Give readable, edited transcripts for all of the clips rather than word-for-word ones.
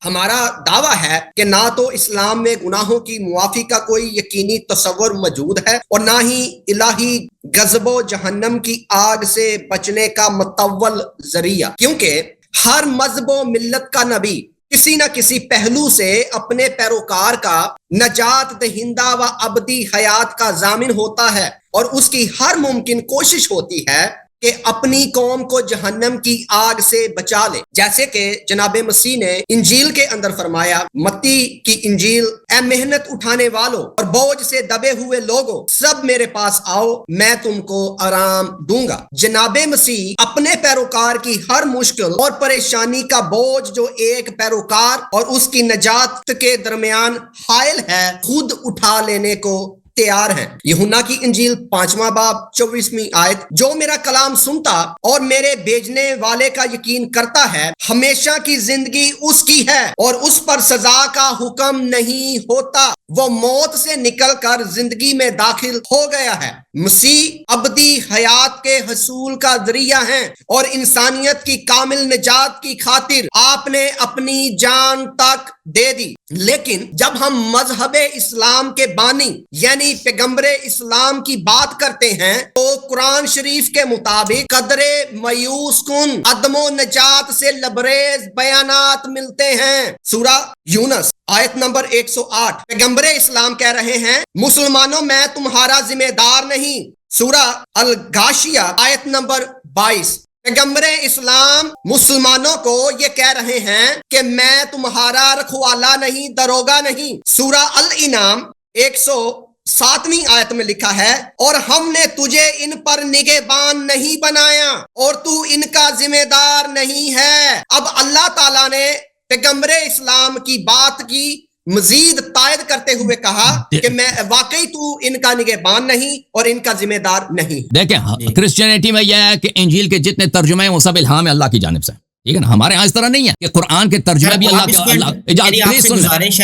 ہمارا دعویٰ ہے کہ نہ تو اسلام میں گناہوں کی معافی کا کوئی یقینی تصور موجود ہے اور نہ ہی الہی غضب و جہنم کی آگ سے بچنے کا متول ذریعہ، کیونکہ ہر مذہب و ملت کا نبی کسی نہ کسی پہلو سے اپنے پیروکار کا نجات دہندہ و ابدی حیات کا ضامن ہوتا ہے، اور اس کی ہر ممکن کوشش ہوتی ہے کہ اپنی قوم کو جہنم کی آگ سے بچا لے، جیسے کہ جناب مسیح نے انجیل کے اندر فرمایا، متی کی انجیل، اے محنت اٹھانے والوں اور بوجھ سے دبے ہوئے لوگوں، سب میرے پاس آؤ، میں تم کو آرام دوں گا۔ جناب مسیح اپنے پیروکار کی ہر مشکل اور پریشانی کا بوجھ جو ایک پیروکار اور اس کی نجات کے درمیان حائل ہے، خود اٹھا لینے کو تیار ہیں۔ یوحنا کی انجیل 5واں باب 24ویں آیت، جو میرا کلام سنتا اور میرے بھیجنے والے کا یقین کرتا ہے، ہمیشہ کی زندگی اس کی ہے اور اس پر سزا کا حکم نہیں ہوتا، وہ موت سے نکل کر زندگی میں داخل ہو گیا ہے۔ مسیح ابدی حیات کے حصول کا ذریعہ ہیں اور انسانیت کی کامل نجات کی خاطر آپ نے اپنی جان تک دے دی۔ لیکن جب ہم مذہب اسلام کے بانی یعنی پیغمبر اسلام کی بات کرتے ہیں تو قرآن شریف کے مطابق قدر مایوس کن عدم و نجات سے لبریز بیانات ملتے ہیں۔ سورہ یونس آیت نمبر 108، پیغمبر اسلام کہہ رہے ہیں، مسلمانوں میں تمہارا ذمہ دار نہیں۔ سورہ الغاشیہ آیت نمبر 22، پیغمبر اسلام مسلمانوں کو یہ کہہ رہے ہیں کہ میں تمہارا رکھوالا نہیں، دروگا نہیں۔ سورہ الانعام 107ویں آیت میں لکھا ہے، اور ہم نے تجھے ان پر نگہبان نہیں بنایا اور تو ان کا ذمہ دار نہیں ہے۔ اب اللہ تعالیٰ نے پیغمبر اسلام کی بات کی مزید تائید کرتے ہوئے کہا کہ میں واقعی تو ان کا نگہبان نہیں اور ان کا ذمہ دار نہیں۔ دیکھیں کرسچینٹی میں یہ ہے کہ انجیل کے جتنے ترجمے ہیں وہ سب الہام ہے اللہ کی جانب سے، ٹھیک ہے نا۔ ہمارے ہاں اس طرح نہیں ہے کہ قرآن کے ترجمے بھی اللہ کے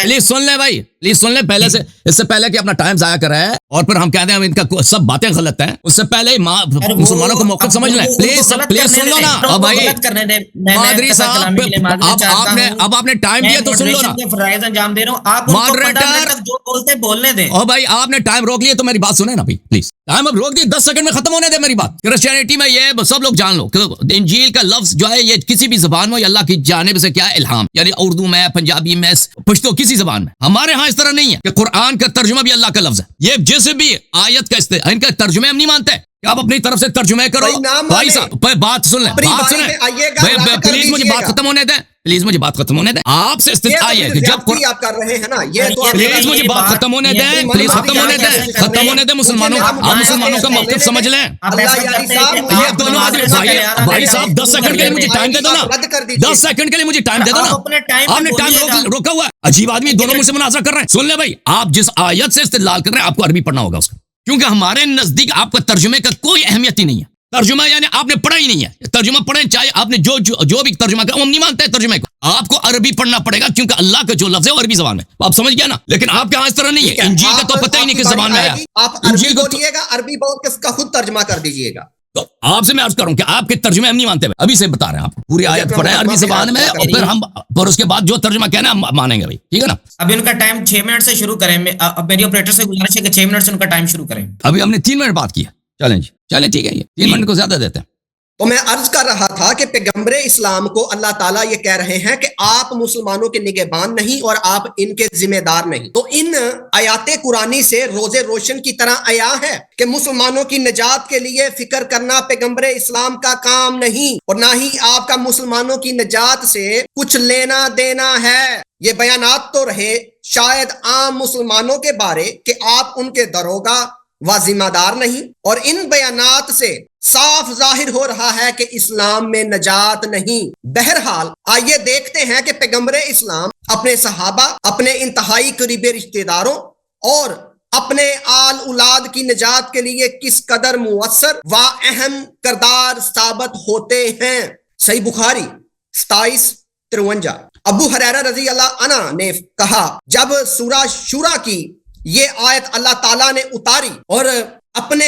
پلیز سن لیں بھائی، پلیز سن لیں پہلے سے، اس سے پہلے کہ اپنا ٹائم ضائع کر رہا ہے اور پھر ہم کہتے ہیں ان کا سب باتیں غلط ہیں، اس سے پہلے مسلمانوں کو موقف سمجھ لیں۔ پلیز سن لو نا۔ اب بھائی پادری صاحب اب آپ نے ٹائم دیا تو سن لو نا۔ ماڈریٹر جو بولتے بولنے دیں۔ اور بھائی آپ نے ٹائم روک لیا تو میری بات سنیں نا بھائی پلیز، ٹائم اب روک دی، 10 سیکنڈ میں ختم ہونے دے میری بات۔ کرسچینٹی میں یہ سب لوگ جان لو کہ انجیل کا لفظ جو ہے یہ کسی بھی زبان میں اللہ کی جانب سے کیا ہے الہام، یعنی اردو میں، پنجابی میں، پشتو، کسی زبان میں۔ ہمارے ہاں اس طرح نہیں ہے کہ قرآن کا ترجمہ بھی اللہ کا لفظ ہے۔ یہ جس بھی آیت کا ان کا ترجمے ہم نہیں مانتے کہ آپ اپنی طرف سے ترجمے کرو۔ بھائی صاحب بات سن لیں، بات سنیں پلیز، مجھے بات ختم ہونے دیں، پلیز مجھے بات ختم ہونے دیں۔ آپ سے استدعائی ہے کہ جب آپ کر رہے ہیں نا، یہ پلیز مجھے بات ختم ہونے دیں، پلیز ختم ہونے دیں، ختم ہونے دیں۔ مسلمانوں آپ مسلمانوں کا موقف سمجھ لیں۔ یہ دونوں آدمی بھائی صاحب 10 سیکنڈ کے لیے مجھے ٹائم دے دو نا، 10 سیکنڈ کے لیے مجھے ٹائم دے دو نا۔ آپ نے ٹائم روکا ہوا ہے، عجیب آدمی دونوں مجھ سے مناظرہ کر رہے ہیں۔ سن لیں بھائی، آپ جس آیت سے استدلال کر رہے ہیں آپ کو عربی پڑھنا ہوگا اس کا، کیونکہ ہمارے نزدیک آپ کا ترجمے کا کوئی اہمیت ہی نہیں ہے۔ ترجمہ یعنی آپ نے پڑھا ہی نہیں ہے، ترجمہ پڑھیں چاہے آپ نے جو بھی ترجمہ کیا، ہم نہیں مانتے ترجمے کو، آپ کو عربی پڑھنا پڑے گا کیونکہ اللہ کا جو لفظ ہے وہ عربی زبان میں، آپ سمجھ گیا نا۔ لیکن آپ کے ہاں اس طرح نہیں ہے، انجیل کا تو پتہ ہی نہیں کس زبان میں ہے۔ آپ عربی بولیے گا، عربی بول کے اس کا خود ترجمہ کر دیجئے گا۔ تو آپ سے میں عرض کروں کہ آپ کے ترجمے ہم نہیں مانتے، ابھی سے بتا رہے ہیں آپ پوری آیت پڑھیں عربی زبان میں، اور پھر ہم اور اس کے بعد جو ترجمہ کہنا ہم مانیں گے بھائی، ٹھیک ہے نا۔ ابھی ان کا ٹائم 6 منٹ سے شروع کریں، اب میری آپریٹر سے گزارش ہے کہ 6 منٹ سے ان کا ٹائم شروع کریں۔ ابھی ہم نے 3 منٹ بات کیا، چلیں جی چلیں ٹھیک ہے، یہ 3 منٹ کو زیادہ دیتے ہیں۔ تو میں عرض کر رہا تھا کہ پیغمبر اسلام کو اللہ تعالیٰ یہ کہہ رہے ہیں کہ آپ مسلمانوں کے نگہبان نہیں اور آپ ان کے ذمہ دار نہیں۔ تو ان آیات قرآنی سے روز روشن کی طرح آیا ہے کہ مسلمانوں کی نجات کے لیے فکر کرنا پیغمبر اسلام کا کام نہیں، اور نہ ہی آپ کا مسلمانوں کی نجات سے کچھ لینا دینا ہے۔ یہ بیانات تو رہے شاید عام مسلمانوں کے بارے کہ آپ ان کے دروگا و ذمہ دار نہیں، اور ان بیانات سے صاف ظاہر ہو رہا ہے کہ اسلام میں نجات نہیں۔ بہرحال آئیے دیکھتے ہیں کہ پیغمبر اسلام اپنے صحابہ، اپنے انتہائی قریبی رشتہ داروں اور اپنے آل اولاد کی نجات کے لیے کس قدر مؤثر و اہم کردار ثابت ہوتے ہیں۔ صحیح بخاری 27:53، ابو ہریرہ رضی اللہ عنہ نے کہا، جب سورہ شورا کی یہ آیت اللہ تعالیٰ نے اتاری اور اپنے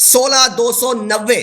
16290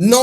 9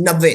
90,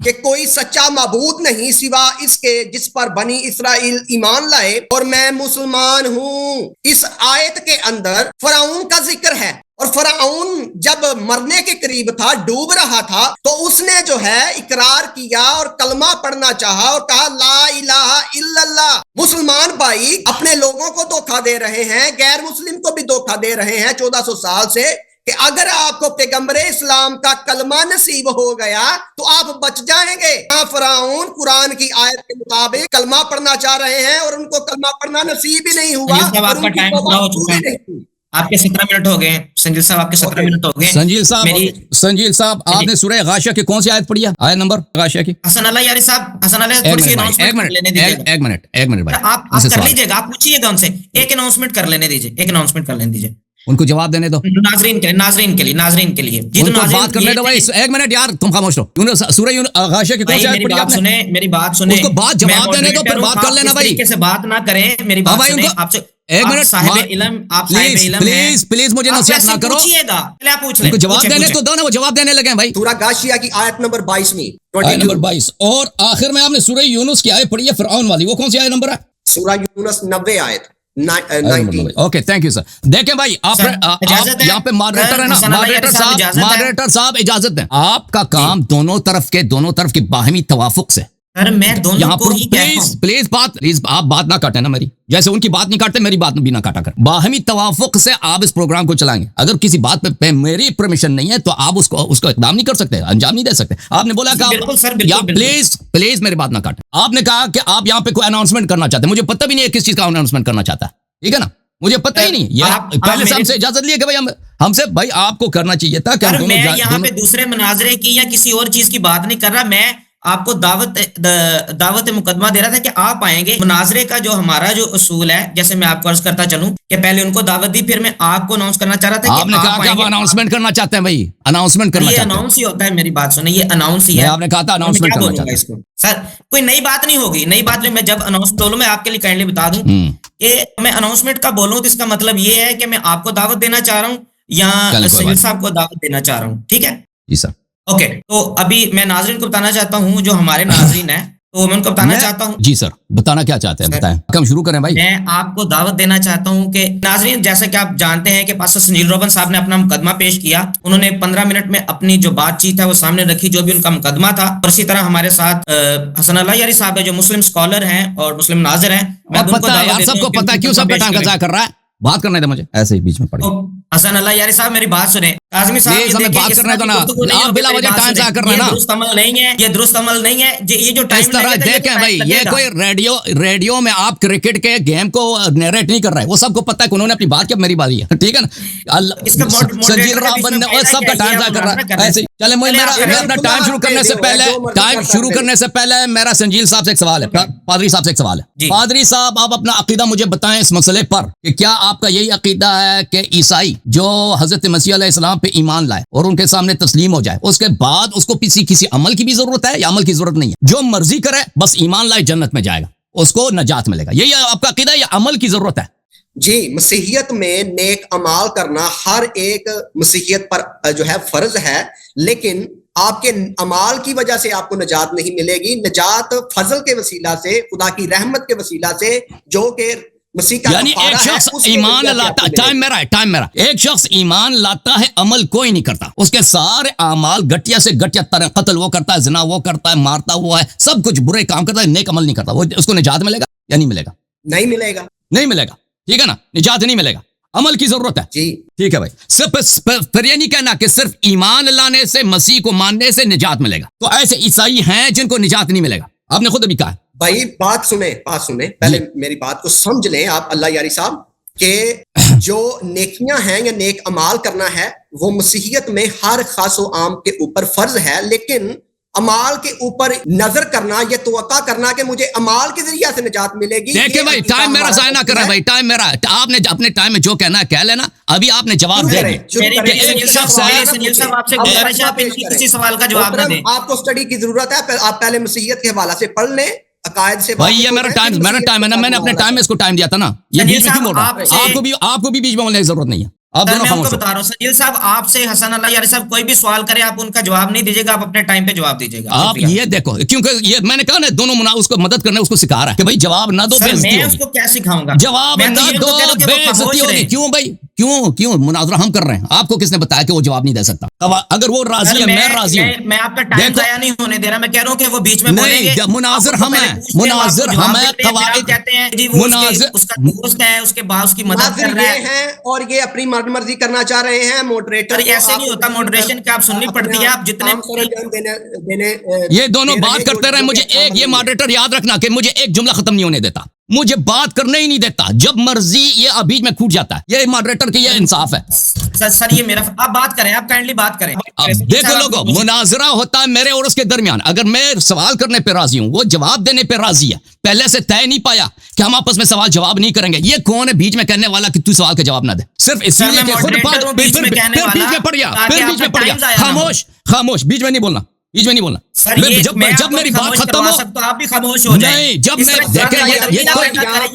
کہ کوئی سچا معبود نہیں سوا اس کے جس پر بنی اسرائیل ایمان لائے اور میں مسلمان ہوں. اس آیت کے اندر فرعون کا ذکر ہے، اور فرعون جب مرنے کے قریب تھا، ڈوب رہا تھا، تو اس نے جو ہے اقرار کیا اور کلمہ پڑھنا چاہا اور کہا لا الہ الا اللہ. مسلمان بھائی اپنے لوگوں کو دھوکہ دے رہے ہیں، غیر مسلم کو بھی دھوکہ دے رہے ہیں 1400 سال سے، کہ اگر آپ کو پیغمبر اسلام کا کلمہ نصیب ہو گیا تو آپ بچ جائیں گے. فرعون قرآن کی آیت کے مطابق کلمہ پڑھنا چاہ رہے ہیں اور ان کو کلمہ پڑھنا نصیب ہی نہیں ہوا. آپ کا ٹائم پورا ہو چکا ہے، آپ کے 17 منٹ ہو گئے ہیں سنجیل صاحب، آپ کے 17 منٹ ہو گئے. سنجیل صاحب آپ نے سورہ غاشیہ کی کون سی آیت پڑھی ہے؟ آیت نمبر غاشیہ کی. حسن اللہ یاری صاحب، حسن اللہ تھوڑی سی اناؤنسمنٹ لینے دیجیے. ایک منٹ بھائی، آپ کر لیجیے گا، آپ پوچھیے گا ان سے، ایک اناؤنسمنٹ کر لینے دیجیے، ایک اناؤنسمنٹ کر لینے دیجیے، ان کو جواب دینے دو. ناظرین کے لیے ان کو بات کرنے دو بھائی. ایک منٹ یار، تم خاموش رہو. سورہ غاشیہ کی کون سی آیت پڑھی آپ نے؟ میری بات سنیں، اس کو بات جواب دینے دو، پھر بات کر لینا بھائی. کیسے بات نہ کریں، میری بات سنیں. آپ سے ایک منٹ، صاحب علم، آپ صاحب علم ہیں، پلیز مجھے نصیحت نہ کرو. پوچھیے گا، پہلے آپ پوچھ لیں. ان کو جواب دینے تو دو نا، وہ جواب دینے لگے بھائی. سورہ غاشیہ کی آیت نمبر 22 آیت نمبر 22 اور آخر میں آپ نے سورہ یونس کی آیت پڑھی ہے فرعون والی، وہ کون سی آیت نمبر ہے؟ سورہ یونس 90 آیت. Okay thank you sir. دیکھیں بھائی آپ یہاں پہ ماڈریٹر ہے نا، ماڈریٹر صاحب اجازت دیں. آپ کا کام دونوں طرف کے باہمی توافق سے. میں دونوں کو ہی کہتا ہوں. پلیز آپ بات نہ کاٹیں نا میری، جیسے ان کی بات نہیں کاٹتے میری بات بھی نہ کاٹا کر. باہمی توافق سے آپ اس پروگرام کو چلائیں گے. اگر کسی بات پہ میری پرمیشن نہیں ہے تو آپ اس کو اقدام نہیں کر سکتے، انجام نہیں دے سکتے. آپ نے بولا کہ پلیز میری بات نہ کاٹیں. آپ نے کہا کہ آپ یہاں پہ کوئی اناؤنسمنٹ کرنا چاہتے ہیں. مجھے پتہ بھی نہیں ہے کس چیز کا اناؤنسمنٹ کرنا چاہتا ہے، ٹھیک ہے نا؟ مجھے پتہ ہی نہیں. پہلے سے ہم سے اجازت لیے کہ بھائی ہم سے بھائی آپ کو کرنا چاہیے تھا کہ میں یہاں پہ دوسرے مناظرے کی یا کسی اور چیز کی بات نہیں کر رہا. میں آپ کو دعوت مقدمہ دے رہا تھا کہ آپ آئیں گے. مناظرے کا جو ہمارا جو اصول ہے، جیسے میں آپ کو عرض کرتا چلوں کہ پہلے ان کو دعوت دی، پھر میں آپ کو اناؤنس کرنا چاہ رہا تھا. آپ نے کہا کہ آپ اناؤنسمنٹ کرنا چاہتے ہیں بھائی، اناؤنسمنٹ کرنا چاہتے ہیں. یہ اناؤنس ہی ہوتا ہے، میری بات سنیں، یہ اناؤنس ہی ہے. آپ نے کہا تھا اناؤنسمنٹ کرنا چاہتے ہیں. سر کوئی نئی بات نہیں ہوگی. نئی بات میں جب اناؤنس بولوں، میں آپ کے لیے کائنڈلی بتا دوں کہ میں اناؤنسمنٹ کا بولوں تو اس کا مطلب یہ ہے کہ میں آپ کو دعوت دینا چاہ رہا ہوں یا سنجیل صاحب کو دعوت دینا چاہ رہا ہوں. ٹھیک ہے جی سر. اوکے، تو ابھی میں ناظرین کو بتانا چاہتا ہوں، جو ہمارے ناظرین ہیں، تو میں ان کو بتانا چاہتا ہوں. جی سر، بتانا کیا چاہتے ہیں بتائیں. ہم شروع کریں بھائی. میں آپ کو دعوت دینا چاہتا ہوں کہ ناظرین، جیسا کہ آپ جانتے ہیں کہ پاسٹر سنیل روبن صاحب نے اپنا مقدمہ پیش کیا. انہوں نے 15 منٹ میں اپنی جو بات چیت ہے وہ سامنے رکھی، جو بھی ان کا مقدمہ تھا. اور اسی طرح ہمارے ساتھ حسن اللہ یاری صاحب ہے، جو مسلم اسکالر ہیں اور مسلم ناظر ہیں. میں سب کو پتا ہے کیوں سب کا ٹائم ضائع کر رہا ہے. بات کرنے دیں مجھے، ایسے ہی بیچ میں پڑے. حسن اللہ یاری صاحب میری بات سنیں. کاظمی صاحب ہمیں بات کرنے دو نا، آپ بلا وجہ ٹائم ضائع کر رہے ہیں نا. درست عمل نہیں ہے، یہ درست عمل نہیں ہے. یہ جو ٹائم اس طرح دیکھیں بھائی، یہ کوئی ریڈیو میں آپ کرکٹ کے گیم کو نیریٹ نہیں کر رہے. وہ سب کو پتا ہے کہ انہوں نے اپنی بات کی، میری باری ہے، ٹھیک ہے نا. سنجیل روبن سب کا ٹائم ضائع کر رہا ہے. ایسے چلے میں اپنا ٹائم شروع کرنے سے پہلے میرا سنجیل صاحب سے ایک سوال ہے، پادری صاحب سے ایک سوال ہے. پادری صاحب آپ اپنا عقیدہ مجھے بتائیں اس مسئلے پر کہ کیا آپ کا یہی عقیدہ ہے کہ عیسائی جو حضرت مسیح علیہ السلام پہ ایمان لائے اور ان کے سامنے تسلیم ہو جائے، اس کے بعد اس کو کسی عمل کی بھی ضرورت ہے یا عمل کی ضرورت نہیں ہے؟ جو مرضی کرے بس ایمان لائے جنت میں جائے گا، اس کو نجات ملے گا. یہی آپ کا عقیدہ یا عمل کی ضرورت ہے؟ جی، مسیحیت میں نیک اعمال کرنا ہر ایک مسیحیت پر جو ہے فرض ہے، لیکن آپ کے اعمال کی وجہ سے آپ کو نجات نہیں ملے گی. نجات فضل کے وسیلہ سے، خدا کی رحمت کے وسیلہ سے، جو کہ مسیح کا یعنی ایک شخص ایمان لاتا ہے، ٹائم میرا ایک شخص ایمان لاتا ہے، عمل کوئی نہیں کرتا. اس کے سارے اعمال گٹیا سے گٹیا طرح، قتل وہ کرتا ہے، زنا وہ کرتا ہے، مارتا ہوا ہے، سب کچھ برے کام کرتا ہے، نیک عمل نہیں کرتا. وہ اس کو نجات ملے گا یا نہیں ملے گا؟ نہیں ملے گا. نہیں ملے گا، ٹھیک ہے نا. نجات نہیں ملے گا، عمل کی ضرورت ہے. جی ٹھیک ہے بھائی. پھر یہ نہیں کہنا کہ صرف ایمان لانے سے، مسیح کو ماننے سے نجات ملے گا. تو ایسے عیسائی ہیں جن کو نجات نہیں ملے گا. آپ نے خود ابھی کہا. بھائی بات سنیں پہلے میری بات کو سمجھ لیں آپ اللہ یاری صاحب، کہ جو نیکیاں ہیں یا نیک اعمال کرنا ہے وہ مسیحیت میں ہر خاص و عام کے اوپر فرض ہے، لیکن امال کے اوپر نظر کرنا، یہ توقع کرنا کہ مجھے امال کے ذریعے سے نجات ملے گی. دیکھیں بھائی ٹائم میرا ضائع نہ کر رہا ہے بھائی، ٹائم میرا. آپ نے اپنے ٹائم میں جو کہنا ہے کہہ لینا. ابھی آپ نے جواب دے آپ کو اسٹڈی کی ضرورت ہے. آپ پہلے مسیحیت کے حوالہ سے پڑھ لیں، عقائد سے. بھائی یہ میرا ٹائم ہے نا، میں نے اپنے ٹائم میں اس کو ٹائم دیا تھا نا. یہ بیچ میں کیوں بول رہا ہوں؟ آپ کو بھی بیچ میں بولنے کی ضرورت نہیں ہے. آپ دونوں میں ان خاموش کو ہو. بتا رہا ہوں سنیل صاحب، آپ سے حسن اللہ یاری صاحب کوئی بھی سوال کرے آپ ان کا جواب نہیں دیجیے گا، آپ اپنے ٹائم پہ جواب دیجیے گا. آپ یہ دیکھو، کیونکہ یہ میں نے کہا نا دونوں اس کو مدد کرنے اس کو سکھا رہا ہے کہ بھائی جواب نہ دو بے سر عزتی میں اس ہوگی. کو کیا سکھاؤں گا؟ جواب میں تو نہ یہ دو کہہ رہا ہوں کہ بے وہ خاموش عزتی ہوگی. رہیں. کیوں بھائی؟ کیوں مناظرہ ہم کر رہے ہیں؟ آپ کو کس نے بتایا کہ وہ جواب نہیں دے سکتا؟ اگر وہ راضی ہے میں راضی ہوں. میں آپ کا ٹائم ضائع نہیں ہونے دے رہا، میں کہہ رہا ہوں کہ وہ بیچ میں بولیں گے. نہیں، مناظر ہم ہیں، مناظر ہم ہیں. قواعد کہتے ہیں جی وہ مناظر اس کا دوست ہے، اس کے بعد اس کی مدد ناظر کر رہا یہ ہے. ہیں اور یہ اپنی مرضی کرنا چاہ رہے ہیں. موڈریٹر سر ایسے نہیں ہوتا، موڈریشن کا آپ سننی پڑتی ہے. آپ جتنے یہ دونوں بات کرتے رہے، مجھے ایک یہ ماڈریٹر یاد رکھنا کہ مجھے ایک جملہ ختم نہیں ہونے دیتا، مجھے بات کرنے ہی نہیں دیتا، جب مرضی یہ بیچ میں کھوٹ جاتا ہے. یہ ماڈریٹر کی یہ انصاف ہے. سر یہ میرا، آپ بات کریں، آپ کائنڈلی بات کریں. اب دیکھو لوگوں، مناظرہ ہوتا ہے میرے اور اس کے درمیان. اگر میں سوال کرنے پہ راضی ہوں، وہ جواب دینے پہ راضی ہے، پہلے سے طے نہیں پایا کہ ہم آپس میں سوال جواب نہیں کریں گے. یہ کون ہے بیچ میں کہنے والا کہ تو سوال کا جواب نہ دے؟ صرف اسی لیے کہ خود بات پھر بیچ میں پڑ گیا. خاموش، بیچ میں نہیں بولنا، بیچ میں نہیں بولنا. جب میری بات ختم ہو تو آپ بھی خاموش ہو جائیں. نہیں، جب میں دیکھیں یہ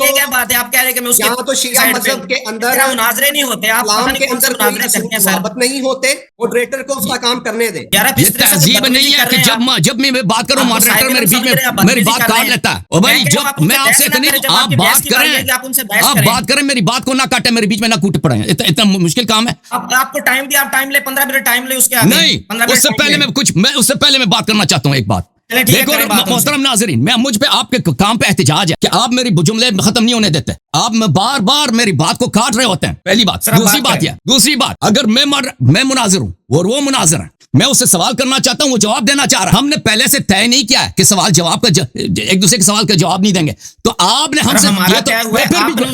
کیا بات ہے؟ آپ کہہ رہے کہ میں اس یہاں تو شیعہ مذہب کے اندر مناظرے نہیں ہوتے، آپ اسلام کے اندر کوئی ضابط نہیں ہوتے. موڈریٹر کو اس کا کام کرنے دیں. یہ تہذیب نہیں ہے کہ جب میں بات کروں ماڈریٹر میرے بیچ میں میری بات کاٹ لیتا ہے. اور بھائی جب میں آپ سے آپ بات کریں میری بات کو نہ کاٹیں، میرے بیچ میں نہ کوٹ پڑے. اتنا مشکل کام ہے. آپ کو ٹائم دیا، آپ ٹائم لے، 15 منٹ ٹائم لے. اس کے نہیں، اس سے پہلے میں بات کرنا چاہتا ہوں ایک بات. دیکھو محترم ناظرین، مجھ پہ آپ کے کام پہ احتجاج ہے کہ آپ میری جملے ختم نہیں ہونے دیتے. آپ بار بار میری بات کو کاٹ رہے ہوتے ہیں، پہلی بات. دوسری بات اگر میں مناظر ہوں اور وہ مناظر ہے، میں اس سے سوال کرنا چاہتا ہوں، وہ جواب دینا چاہ رہا ہے. ہم نے پہلے سے طے نہیں کیا ہے کہ سوال جواب کا ایک دوسرے کے سوال کا جواب نہیں دیں گے. تو آپ نے ہم سے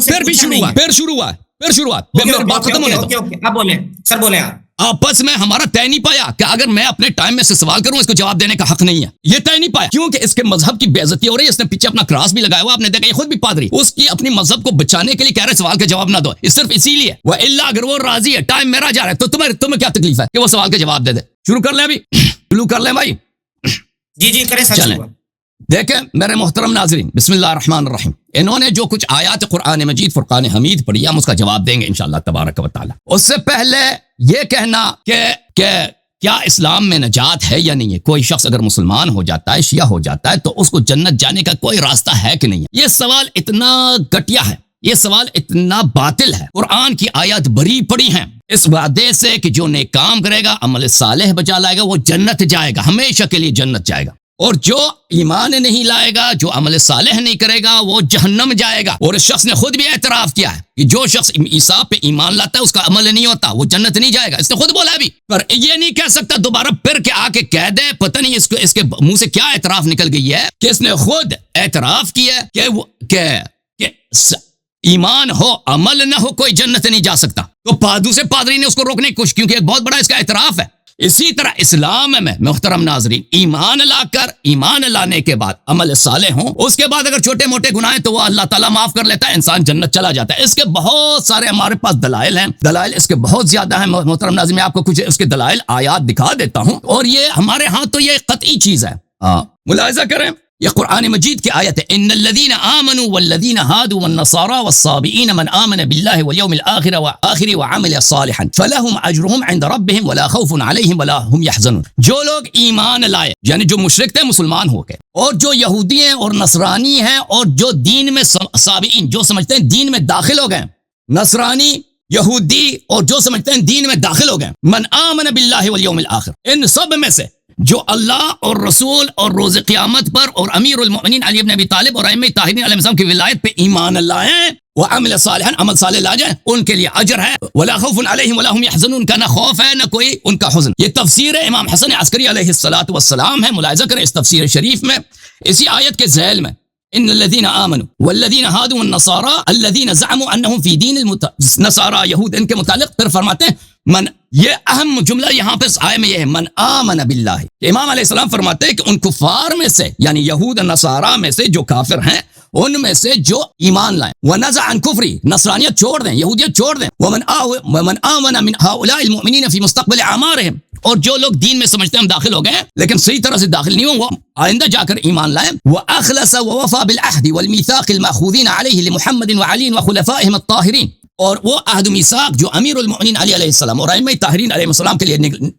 پھر شروع ہوا. میری بات ختم ہونے دو. آپ بولیں سر، بولیں آپ. آپس میں ہمارا طے نہیں پایا کہ اگر میں اپنے ٹائم میں سے سوال کروں اس کو جواب دینے کا حق نہیں ہے. یہ طے نہیں پایا کیونکہ اس کے مذہب کی بے عزتی ہو رہی ہے. اس نے پیچھے اپنا کراس بھی لگایا ہوا، آپ نے دیکھا. یہ خود بھی پادری اس کی اپنی مذہب کو بچانے کے لیے کہہ رہے سوال کا جواب نہ دو. اس صرف اسی لیے وہ اللہ اگر وہ راضی ہے، ٹائم میرا جا رہا ہے، تو تمہیں کیا تکلیف ہے کہ وہ سوال کا جواب دے دے. شروع کر لیں ابھی، شروع کر لیں بھائی. جی کریں سر. چلیں دیکھیں میرے محترم ناظرین، بسم اللہ الرحمن الرحیم. انہوں نے جو کچھ آیات قرآن مجید فرقان حمید پڑھی، ہم اس کا جواب دیں گے انشاءاللہ تبارک و تعالی. اس سے پہلے یہ کہنا کہ کیا اسلام میں نجات ہے یا نہیں ہے؟ کوئی شخص اگر مسلمان ہو جاتا ہے، شیعہ ہو جاتا ہے، تو اس کو جنت جانے کا کوئی راستہ ہے کہ نہیں ہے؟ یہ سوال اتنا گھٹیا ہے، یہ سوال اتنا باطل ہے. قرآن کی آیات بری پڑی ہیں اس وعدے سے کہ جو نیک کام کرے گا، عمل صالح بچا لائے گا، وہ جنت جائے گا، ہمیشہ کے لیے جنت جائے گا. اور جو ایمان نہیں لائے گا، جو عمل صالح نہیں کرے گا، وہ جہنم جائے گا. اور اس شخص نے خود بھی اعتراف کیا ہے کہ جو شخص عیسیٰ پہ ایمان لاتا ہے اس کا عمل نہیں ہوتا، وہ جنت نہیں جائے گا. اس نے خود بولا بھی، پر یہ نہیں کہہ سکتا دوبارہ پھر کے آ کے کہہ دے. پتہ نہیں اس کے منہ سے کیا اعتراف نکل گئی ہے کہ اس نے خود اعتراف کیا کہ ایمان ہو عمل نہ ہو کوئی جنت نہیں جا سکتا. تو دوسرے پادری نے اس کو روکنے کی کوشش، کیونکہ ایک بہت بڑا اس کا اعتراف ہے. اسی طرح اسلام میں محترم ناظرین، ایمان لانے کے بعد عمل صالح ہوں، اس کے بعد اگر چھوٹے موٹے گناہ تو وہ اللہ تعالیٰ معاف کر لیتا ہے، انسان جنت چلا جاتا ہے. اس کے بہت سارے ہمارے پاس دلائل ہیں، دلائل اس کے بہت زیادہ ہیں محترم ناظرین. میں آپ کو کچھ اس کے دلائل آیات دکھا دیتا ہوں، اور یہ ہمارے ہاں تو یہ قطعی چیز ہے. ملاحظہ کریں، یہ قرآن مجید کی آیت ہے. ان الذين آمنوا والذين هادوا والنصارى والصابئين من آمن بالله واليوم الآخر وعمل صالحا فلهم اجرهم عند ربهم ولا خوف عليهم ولا هم يحزنون. جو لوگ ایمان لائے، یعنی جو مشرک تھے مسلمان ہو گئے، اور جو یہودی ہیں اور نصرانی ہیں، اور جو دین میں صابئین، جو سمجھتے ہیں دین میں داخل ہو گئے، نصرانی یہودی اور جو سمجھتے ہیں دین میں داخل ہو گئے، من آمن بالله واليوم الآخر، ان سب میں سے جو اللہ اور رسول اور روز قیامت پر اور امیر المؤمنین علی بن ابی طالب اور ائمہ طاہرین علیہ السلام کی ولایت پہ ایمان لائیں، وعمل صالحا، عمل صالح لا جائیں، ان کے لیے اجر ہے. ولا خوف علیہم ولا هم يحزنون، کا نہ خوف ہے نہ کوئی ان کا حزن. یہ تفسیر امام حسن عسکری علیہ الصلوۃ والسلام ہے. ملاحظہ کریں اس تفسیر شریف میں، اسی آیت کے ذیل میں، ان الذين آمنوا والذين هادوا والنصارى الذين زعموا انهم في دين النصارى، یہود ان کے متعلق پھر فرماتے ہیں من، یہ اہم جملہ یہاں پہ آئے میں یہ ہے، من آمن باللہ. امام علیہ السلام فرماتے ہیں کہ ان کفار میں سے، یعنی یہود نصارہ میں سے جو کافر ہیں، ان میں سے جو ایمان لائیں، ونزع عن کفری، نصرانیت چھوڑ دیں، یہودیت چھوڑ دیں، ومن آمن من هؤلاء المؤمنین فی مستقبل اعمارهم، اور جو لوگ دین میں سمجھتے ہیں ہم داخل ہو گئے ہیں لیکن صحیح طرح سے داخل نہیں ہوں، وہ آئندہ جا کر ایمان لائیں. وَأَخْلَصَ وَوَفَى بِالْعَهْدِ وَالْمِيثَاقِ الْمَأْخُوذِينَ عَلَيْهِ لِمُحَمَّدٍ وَعَلِيٍّ وَخُلَفَائِهِمْ الطَّاهِرِينَ، اور وہ عہد و میثاق جو امیر المؤمنین علی علیہ السلام اور ائمہ طاہرین علیہ السلام کے لیے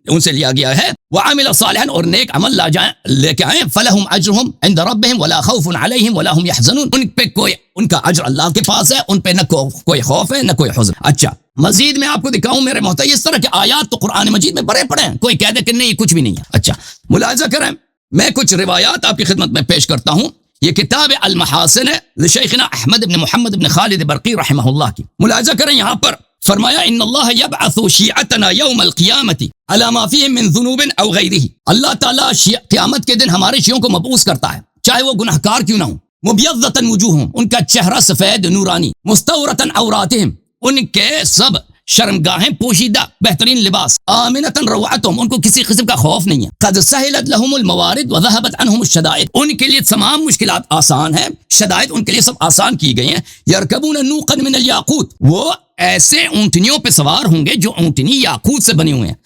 ان سے لیا گیا ہے، وعمل صالحا اور نیک عمل لے کے آئیں، فلہم اجرہم عند ربہم ولا خوف علیہم ولا ہم یحزنون، ان پہ کوئی ان کا اجر اللہ کے پاس ہے، ان پہ نہ کوئی خوف ہے نہ کوئی حزن۔ اچھا مزید میں آپ کو دکھاؤں میرے محترم، اس طرح کے آیات تو قرآن مجید میں بڑے پڑے ہیں، کوئی کہہ دے کہ نہیں کچھ بھی نہیں ہے۔ اچھا ملاحظہ کریں، میں کچھ روایات آپ کی خدمت میں پیش کرتا ہوں۔ یہ کتاب المحاسن ہے لشیخنا احمد بن محمد بن خالد برقی رحمہ اللہ کی۔ ملاحظہ کریں یہاں پر فرمایا ان اللہ یبعث شیعتنا یوم القیامت علی ما فیہم من ذنوب او غیرہ، اللہ تعالیٰ قیامت کے دن ہمارے شیعوں کو مبعوث کرتا ہے، چاہے وہ گناہگار کیوں نہ ہوں، مبیضۃ وجوہہم، ان کا چہرہ سفید نورانی، مستورۃ عوراتہم، ان کے سب شرمگاہیں پوشیدہ بہترین لباس، آمنۃ روعتہم، ان کو کسی قسم کا خوف نہیں ہے، قد سہلت لہم الموارد وذہبت عنہم الشدائد، ان کے لیے تمام مشکلات آسان ہیں، شدائد ان کے لیے سب آسان کی گئی ہیں، یرکبون نوقا من الیاقوت، وہ ایسے اونٹنیوں پہ سوار ہوں گے جو اونٹنی یاقوت سے بنی ہوئے ہیں،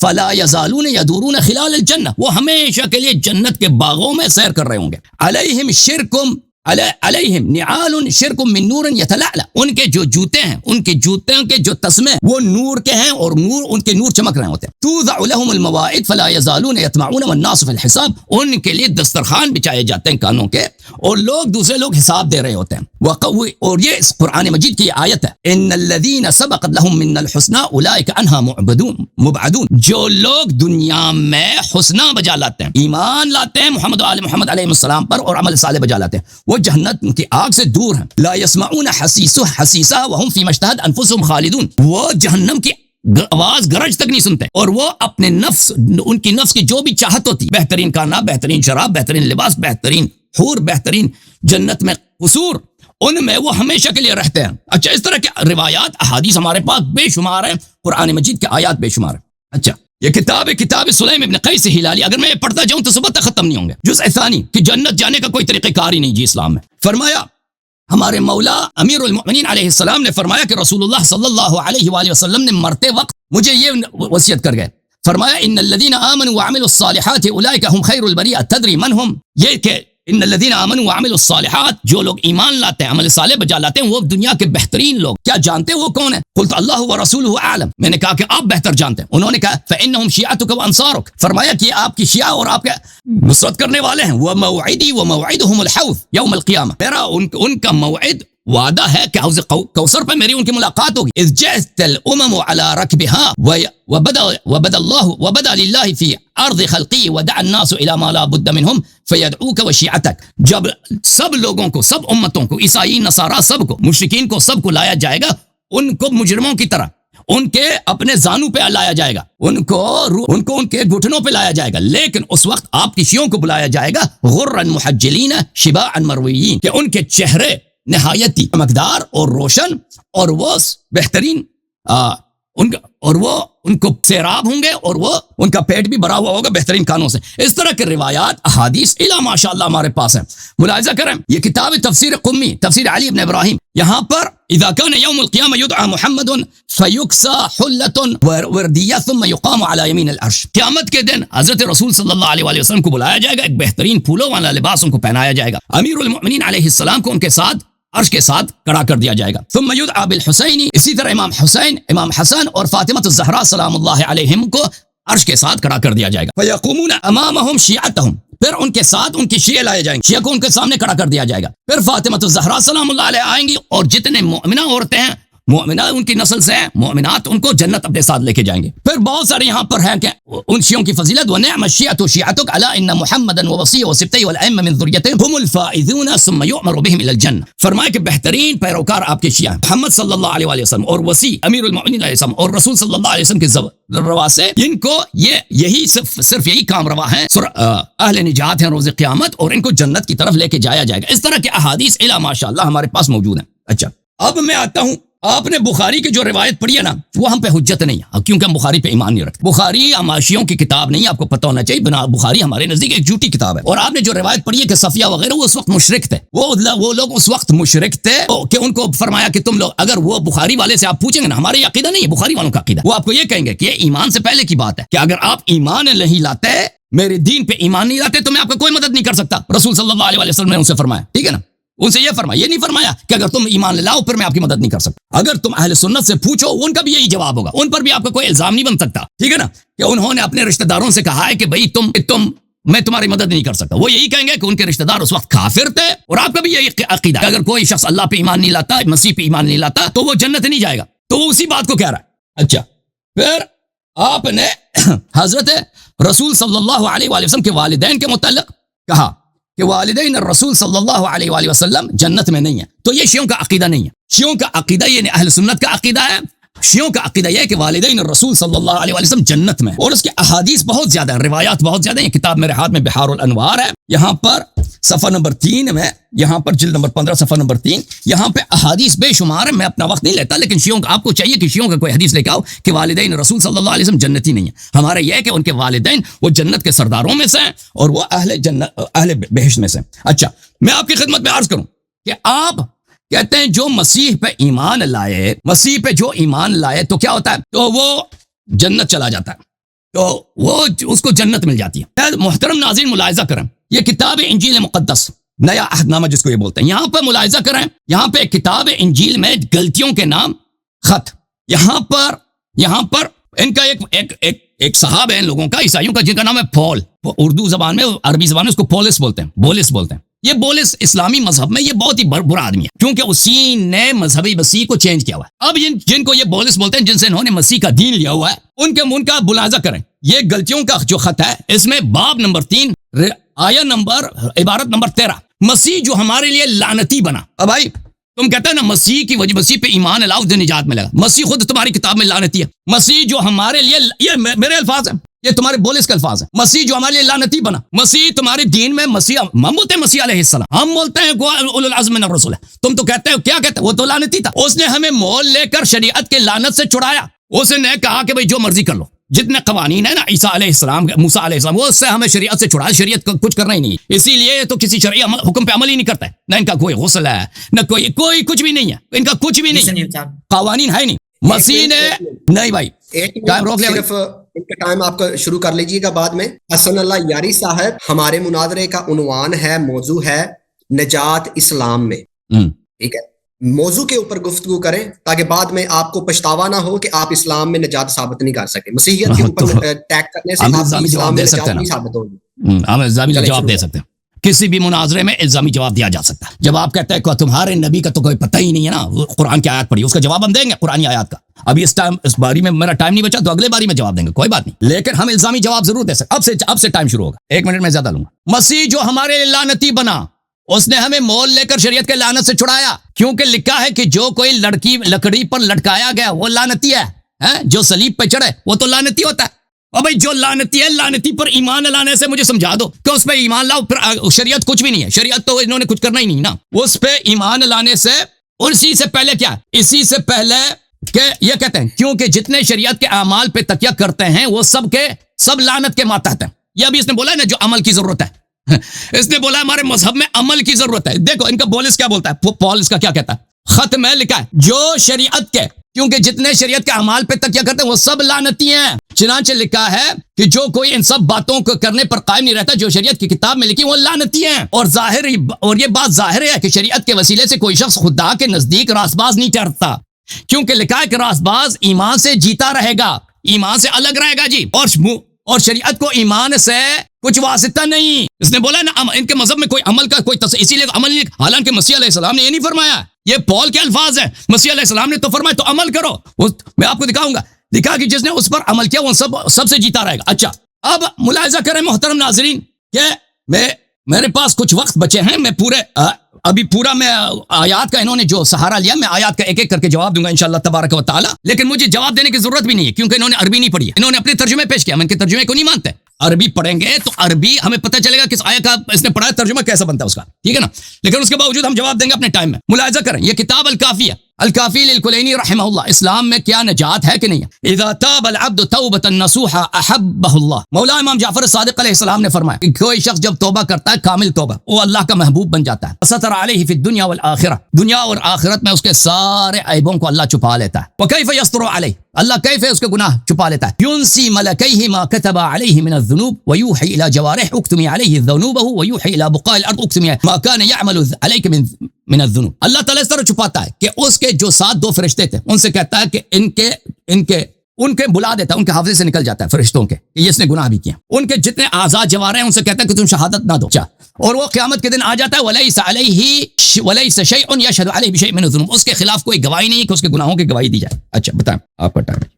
فلا یزالون یدورون خلال الجنہ، وہ ہمیشہ کے لیے جنت کے باغوں میں سیر کر رہے ہوں گے، علیہم شرکم علیہم نعال شرک من نور یتلألأ، ان کے جو جوتے ہیں، ان کے جوتوں کے جو تسمے وہ نور کے ہیں اور نور ان کے نور چمک رہے ہوتے ہیں، توضع لهم الموائد فلا يزالون يطمعون والناس في الحساب، ان کے لیے دسترخوان بچائے جاتے ہیں کانوں کے اور لوگ دوسرے لوگ حساب دے رہے ہوتے ہیں، اور یہ اس قرآن مجید کی آیت ہے، ان الذين سبقت لهم من الحسنى اولئك عنها مبعدون، جو لوگ دنیا میں حسنہ بجا لاتے ہیں، ایمان لاتے ہیں محمد و آل محمد علیہ السلام پر اور عمل صالح بجا لاتے ہیں، وہ جہنت کی آگ سے دور ہیں، لا يسمعون حسیسا وهم فيما اشتهت انفسهم خالدون، وہ جہنم کی آواز گرج تک نہیں سنتے، اور وہ اپنے نفس، ان کی نفس کی جو بھی چاہت ہوتی، بہترین کھانا، بہترین شراب، بہترین لباس، بہترین حور، بہترین جنت میں قصور، ان میں وہ ہمیشہ کے لیے رہتے ہیں۔ اچھا اس طرح کے روایات احادیث ہمارے پاس بے شمار ہیں، قرآن مجید کے آیات بے شمار ہیں۔ اچھا یہ کتاب سلیم ابن قیس ہلالی، اگر میں یہ پڑھتا جاؤں تو صبح تک ختم نہیں ہوں گے۔ جزء ثانی کہ جنت جانے کا کوئی طریقہ کار ہی نہیں جی اسلام میں۔ فرمایا ہمارے مولا امیر المؤمنین علیہ السلام نے فرمایا کہ رسول اللہ صلی اللہ علیہ وآلہ وسلم نے مرتے وقت مجھے یہ وصیت کر گئے، فرمایا ان الذين آمنوا وعملوا الصالحات اولئک هم خیر البریہ، تدری من هم، یہ کہ ان الذين آمنوا وعملوا الصالحات، جو لوگ ایمان لاتے ہیں، عمل صالح بجا لاتے ہیں، وہ دنیا کے بہترین لوگ، کیا جانتے وہ کون ہیں؟ قلت اللہ ورسولہ اعلم، میں نے کہا کہ آپ بہتر جانتے ہیں۔ انہوں نے کہا فانہم شیعتک وانصارک، فرمایا کہ آپ کی شیعہ اور آپ کے نصرت کرنے والے ہیں، وموعدی وموعدہم الحوض یوم القیامہ، میرا ان کا موعد وعدہ ہے کہ حوض کوثر پہ میری ان کی ملاقات ہوگی، اذ جاءت الامم على ركبها وبدا لله في ارض خلقی ودعا الناس الى ما لا بد منهم فيدعوك وشيعتك، جب سب لوگوں کو، سب امتوں کو، عیسائی نصارہ سب کو، مشرکین کو، سب کو لایا جائے گا، ان کو مجرموں کی طرح ان کے اپنے زانو پہ لایا جائے گا، ان کو ان کے گھٹنوں پہ لایا جائے گا، لیکن اس وقت آپ کی شیعوں کو بلایا جائے گا غرا محجلین شباعا مرویین، کہ ان کے چہرے نہایتی چمکدار اور روشن اور وہ بہترین ان کو سیراب ہوں گے، اور وہ ان کا پیٹ بھی بھرا ہوا ہوگا بہترین کھانوں سے۔ اس طرح کے روایات احادیث الا ماشاءاللہ ہمارے پاس ہیں۔ ملاحظہ کریں یہ کتاب تفسیر قمی، تفسیر علی ابن ابراہیم، یہاں پر اذا كان يوم القيامه يدعى محمد فيكسى حلة وردية ثم يقام على يمين العرش، قیامت کے دن حضرت رسول صلی اللہ علیہ وآلہ وسلم کو بلایا جائے گا، ایک بہترین پھولوں والا لباس ان کو پہنایا جائے گا، امیر المؤمنین علیہ السلام کو ان کے ساتھ عرش کے ساتھ کھڑا کر دیا جائے گا، ثم يدعى بالحسین، اسی طرح امام حسین، امام حسن اور فاطمہ الزہرا سلام اللہ علیہم کو عرش کے ساتھ کھڑا کر دیا جائے گا، فیقومون امامہم شیعتہم، پھر ان کے ساتھ ان کے شیعہ لائے جائیں گے، شیعہ کو ان کے سامنے کھڑا کر دیا جائے گا، پھر فاطمہ الزہرا سلام اللہ علیہ آئیں گی، اور جتنے مؤمنہ عورتیں ہیں، مؤمنہ ان کی نسل سے ہیں، مؤمنات ان کو جنت اپنے ساتھ لے کے جائیں گے۔ پھر بہت سارے یہاں پر ہیں کہ ان شیعوں کی فضیلت، وَنِعْمَ الشِّيعَةُ شِيعَتُكَ عَلَىٰ إِنَّ مُحَمَّدًا وَوَصِيَّهُ وَسِبْطَيْهِ وَالْأَئِمَّةَ مِن ذُرِّيَّتِهِ هُمُ الْفَائِزُونَ ثُمَّ يُؤْمَرُ بِهِمْ إِلَى الْجَنَّةِ، فرمایا کہ بہترین پیروکار آپ کے شیعہ محمد صلی اللہ علیہ وآلہ وسلم اور وسیع امیر المؤمنین علیہ السلام اور رسول صلی اللہ علیہ وسلم کے روا سے، ان کو یہی صرف یہی کام روا ہے، اہل نجات ہیں روز قیامت، اور ان کو جنت کی طرف لے کے جایا جائے گا۔ اس طرح کے احادیث الا ماشاءاللہ ہمارے پاس موجود ہیں۔ اچھا اب میں آتا ہوں، آپ نے بخاری کی جو روایت پڑھی ہے نا، وہ ہم پہ حجت نہیں ہے، کیونکہ ہم بخاری پہ ایمان نہیں رکھتے۔ بخاری اماشیوں کی کتاب نہیں، آپ کو پتہ ہونا چاہیے، بنا بخاری ہمارے نزدیک ایک جھوٹی کتاب ہے۔ اور آپ نے جو روایت پڑھی ہے کہ صفیہ وغیرہ وہ اس وقت مشرک تھے، وہ لوگ اس وقت مشرک تھے کہ ان کو فرمایا کہ تم لوگ، اگر وہ بخاری والے سے آپ پوچھیں گے نا، ہمارے عقیدہ نہیں ہے، بخاری والوں کا عقیدہ، وہ آپ کو یہ کہیں گے کہ یہ ایمان سے پہلے کی بات ہے، کہ اگر آپ ایمان نہیں لاتے، میرے دین پہ ایمان نہیں لاتے، تو میں آپ کا کوئی مدد نہیں کر سکتا، رسول صلی اللہ علیہ وسلم نے ان سے فرمایا، ٹھیک ہے نا۔ ان سے یہ فرمایا، یہ نہیں فرمایا کہ اگر تم ایمان لاؤ پھر میں آپ کی مدد نہیں کر سکتا. اگر تم اہل سنت سے پوچھو ان کا بھی یہی جواب ہوگا، ان پر بھی آپ کا کوئی الزام نہیں بن سکتا. ٹھیک ہے نا، کہ انہوں نے اپنے رشتہ داروں سے کہا ہے کہ بھائی تم میں تمہاری مدد نہیں کر سکتا. وہ یہی کہیں گے کہ ان کے رشتہ دار اس وقت کافر تھے، اور آپ کا بھی یہی عقیدہ ہے اگر کوئی شخص اللہ پہ ایمان نہیں لاتا، مسیح پہ ایمان نہیں لاتا تو وہ جنت نہیں جائے گا. تو وہ اسی بات کو کہہ رہا ہے. اچھا، پھر آپ نے حضرت رسول صلی اللہ علیہ وآلہ وسلم کے والدین کے متعلق کہا کہ والدین الرسول صلی اللہ علیہ وآلہ وسلم جنت میں نہیں ہے. تو یہ شیعوں کا عقیدہ نہیں ہے. شیعوں کا عقیدہ یہ اہل سنت کا عقیدہ ہے. شیعوں کا عقیدہ یہ ہے کہ والدین الرسول صلی اللہ علیہ وسلم جنت میں، اور اس کے احادیث بہت زیادہ ہیں، روایات بہت زیادہ ہیں. یہ کتاب میرے ہاتھ میں بحار الانوار ہے، یہاں پر صفحہ نمبر 3 میں، یہاں پر جلد نمبر 15 صفحہ نمبر 3، یہاں پہ احادیث بے شمار ہے. میں اپنا وقت نہیں لیتا، لیکن شیعوں کا آپ کو چاہیے کہ شیعوں کا کوئی حدیث لے کے آؤ کہ والدین رسول صلی اللہ علیہ وسلم جنتی نہیں ہے. ہمارا یہ ہے کہ ان کے والدین وہ جنت کے سرداروں میں سے ہیں اور وہ اہل بہشت میں سے. اچھا، میں آپ کی خدمت میں عرض کروں کہ آپ کہتے ہیں جو مسیح پہ ایمان لائے، مسیح پہ جو ایمان لائے تو کیا ہوتا ہے؟ تو وہ جنت چلا جاتا ہے، تو وہ اس کو جنت مل جاتی ہے. محترم ناظرین ملاحظہ کریں، یہ کتاب انجیل مقدس، نیا عہد نامہ جس کو یہ بولتے ہیں، یہاں پہ ملاحظہ کریں، یہاں پہ کتاب انجیل میں غلطیوں کے نام خط، یہاں پر ان کا ایک صحابہ ہے ان لوگوں کا، عیسائیوں کا، جن کا نام ہے پول. اردو زبان میں، عربی زبان میں اس کو پولس بولتے ہیں، بولس بولتے ہیں. یہ بولس اسلامی مذہب میں یہ بہت ہی برا آدمی ہے، کیونکہ اسی نے مذہبی مسیح کو چینج کیا ہوا ہے. اب جن کو یہ بولس بولتے ہیں، جن سے انہوں نے مسیح کا دین لیا ہوا ہے، ان کا ملاحظہ کریں. یہ غلطیوں کا جو خط ہے، اس میں باب نمبر 3 عبارت نمبر 13، مسیح جو ہمارے لیے لعنتی بنا. اب بھائی تم کہتے ہیں نا مسیح کی وجہ، مسیح پہ ایمان لاؤ تو نجات ملے گا. مسیح خود تمہاری کتاب میں لعنتی ہے. مسیح جو ہمارے لیے، یہ میرے الفاظ ہیں، یہ تمہارے بولس کے الفاظ ہیں، مسیح جو ہمارے لیے لعنتی بنا. مسیح تمہارے دین میں، مسیح ہم بولتے ہیں مسیح علیہ السلام، ہم بولتے ہیں اولو العزم من الرسل ہے. تم تو کہتے ہو، کیا کہتے ہیں؟ وہ تو لعنتی تھا، اس نے ہمیں مول لے کر شریعت کے لعنت سے چھڑایا. اس نے کہا کہ بھئی جو مرضی کر لو، جتنے قوانین ہیں نا عیسیٰ علیہ السلام، موسیٰ علیہ السلام، وہ اس سے ہمیں شریعت سے چھڑایا. شریعت کو کچھ کرنا ہی نہیں، اسی لیے تو کسی شرعی حکم پہ عمل ہی نہیں کرتا ہے. نہ ان کا کوئی غسل ہے، نہ کوئی کچھ بھی نہیں ہے، ان کا کچھ بھی نہیں، قوانین ہے نہیں. مسیح نے نہیں بھائی ٹائم روک لیا، صرف ان کا ٹائم آپ کا شروع کر لیجئے گا بعد میں. حسن اللہ یاری صاحب، ہمارے مناظرے کا عنوان ہے، موضوع ہے نجات اسلام میں. ٹھیک ہے، موضوع کے اوپر گفتگو کریں تاکہ بعد میں آپ کو پچھتاوا نہ ہو کہ آپ اسلام میں نجات ثابت نہیں کر سکے. مسیحیت کے اوپر ٹیگ کرنے سے آپ اسلام میں نجات نہیں ثابت ہوگی. ہم الزامی جواب دے سکتے ہیں، کسی بھی مناظرے میں الزامی جواب دیا جا سکتا ہے. جب آپ کہتے ہیں کہ تمہارے نبی کا تو کوئی پتہ ہی نہیں ہے نا، قرآن کی آیات پڑھی، اس کا جواب ہم دیں گے قرآن آیات کا. ابھی اس باری میں میرا ٹائم نہیں بچا تو اگلے باری میں جواب دیں گے، کوئی بات نہیں، لیکن ہم الزامی جواب ضرور دے سکتے. اب سے ٹائم شروع ہوگا، 1 منٹ میں زیادہ لوں گا. مسیح جو ہمارے لعنتی بنا، اس نے ہمیں مول لے کر شریعت کے لعنت سے چھڑایا، کیونکہ لکھا ہے کہ جو کوئی لکڑی پر لٹکایا گیا وہ لعنتی ہے، جو صلیب پہ چڑھے وہ تو لعنتی ہوتا ہے. اور بھائی جو لعنتی ہے، لعنتی پر ایمان لانے سے مجھے سمجھا دو کہ اس پہ ایمان لاؤ. پھر شریعت کچھ بھی نہیں ہے، شریعت تو انہوں نے کچھ کرنا ہی نہیں نا. اس پہ ایمان لانے سے، اور اسی سے پہلے کیا، اسی سے پہلے کہ یہ کہتے ہیں کیونکہ جتنے شریعت کے اعمال پہ تکیہ کرتے ہیں وہ سب لعنت کے ماتحت ہیں. یہ ابھی اس نے بولا ہے نا جو عمل کی ضرورت ہے، اس نے بولا ہمارے مذہب میں عمل کی ضرورت ہے. دیکھو ان کا بولس کیا بولتا ہے، پال اس کا کیا کہتا ہے، خط میں لکھا ہے جو شریعت کے، کیونکہ جتنے شریعت کے اعمال پہ تکیہ کرتے ہیں وہ سب لعنتی ہیں. چنانچہ لکھا ہے کہ جو کوئی ان سب باتوں کو کرنے پر قائم نہیں رہتا جو شریعت کی کتاب میں لکھی وہ لعنتی ہیں. اور یہ بات ظاہر ہے کہ شریعت کے وسیلے سے کوئی شخص خدا کے نزدیک راست باز نہیں ٹھہرتا، کیونکہ لکھا ہے کہ راست باز ایمان سے جیتا رہے گا، ایمان سے الگ رہے گا جی. اور شریعت کو ایمان سے کچھ واسطہ نہیں. اس نے بولا نا ان کے مذہب میں کوئی عمل کا کوئی اسی لیے عمل نہیں، حالانکہ مسیح علیہ السلام نے یہ نہیں فرمایا. یہ پال کے الفاظ ہیں، مسیح علیہ السلام نے تو فرمایا تو عمل کرو. میں آپ کو دکھاؤں گا، دکھا کہ جس نے اس پر عمل کیا وہ سب سے جیتا رہے گا. اچھا اب ملاحظہ کریں محترم ناظرین کہ میرے پاس کچھ وقت بچے ہیں، میں ابھی پورا میں آیات کا انہوں نے جو سہارا لیا، میں آیات کا ایک ایک کر کے جواب دوں گا انشاءاللہ تبارک و تعالی. لیکن مجھے جواب دینے کی ضرورت بھی نہیں ہے کیونکہ انہوں نے عربی نہیں پڑھی ہے، انہوں نے اپنے ترجمے پیش کیا. ہم ان کے ترجمے کو نہیں مانتے. عربی پڑھیں گے تو عربی ہمیں پتہ چلے گا کس آیت کا اس نے پڑھا ہے، ترجمہ کیسا بنتا ہے اس کا، ٹھیک ہے نا. لیکن اس کے باوجود ہم جواب دیں گے اپنے ٹائم میں. ملاحظہ کریں یہ کتاب الکافی ہے، الکافی للکلینی رحمہ اللہ. اسلام میں کیا نجات ہے کہ نہیں ہے؟ اذا تاب العبد توبۃ نصوحا احبہ اللہ. مولا امام جعفر صادق علیہ السلام نے فرمایا کہ کوئی شخص جب توبہ کرتا ہے کامل توبہ، وہ اللہ کا محبوب بن جاتا ہے. ستر علیہ فی الدنیا والآخرہ، دنیا اور آخرت میں اس کے سارے عیبوں کو اللہ چھپا لیتا ہے. وکیف یستر علیہ، اللہ کیف ہے اس کے گناہ چھپا لیتا ہے. ينسي ملكيه ما كتب عليه من الذنوب ويوحي الى جوارح اكتمي عليه ذنوبه ويوحي الى بقاء الارض اكتمي ما كان يعمل عليك من الذنوب. اللہ تعالیٰ اس طرح چھپاتا ہے کہ اس کے جو ساتھ 2 فرشتے تھے ان سے کہتا ہے کہ ان کے بلا دیتا ہے, ان کے حافظے سے نکل جاتا ہے فرشتوں کے کہ اس نے گناہ بھی کیا. ان کے جتنے اعضاء جوارح ہیں ان سے کہتا ہے کہ تم شہادت نہ دو. اور وہ قیامت کے دن آ جاتا ہے ولیس علیہ ولیس شیء یشهد علیہ بشیء من الذنوب, اس کے خلاف کوئی گواہی نہیں ہے کہ اس کے گناہوں کی گواہی دی جائے. اچھا بتائیں آپ کا ٹائم.